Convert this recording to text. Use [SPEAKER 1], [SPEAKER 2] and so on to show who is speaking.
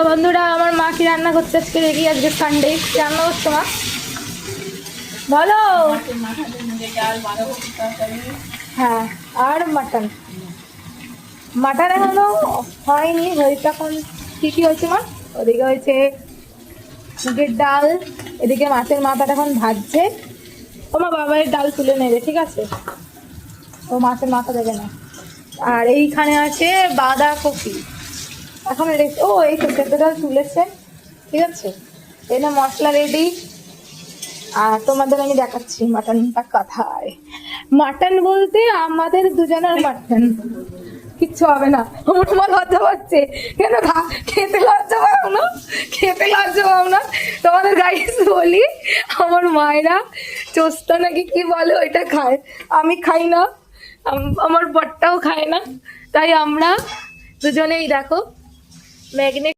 [SPEAKER 1] বন্ধুরা, আমার মা কি রান্না করছে আজকে দেখি। আজকে সানডে, রান্না করছো মা? বলো। হ্যাঁ, আর মাটন। মাটন এখনো হয়নি, হয়েছে এখন। কি কি হয়েছে মা? ওদিকে হয়েছে মুগের ডাল, এদিকে মাছের মাথাটা এখন ভাজছে। তোমার বাবার ডাল তুলে নেবে, ঠিক আছে? ও মাছের মাথা দেবে না। আর এইখানে আছে বাঁধাকপি। এখন ও এই তো সেদ্ধ ডাল তুলেছে, ঠিক আছে। এই না মশলা রেডি। আর তোমাদের আমি দেখাচ্ছি মাটনটা কোথায়। মাটন বলতে আমাদের দুজনের মাটন, কিচ্ছু হবে না। আমার মা লজ্জা পাচ্ছে। কেন খেতে লজ্জা পাও না? খেতে লজ্জা পাও না? তোমাদের গাইস বলি, আমার মায়েরা চোস্তা নাকি কি বলে ওইটা খায়, আমি খাই না। আমার বরটাও খায় না, তাই আমরা দুজনেই দেখো ম্যাগনেট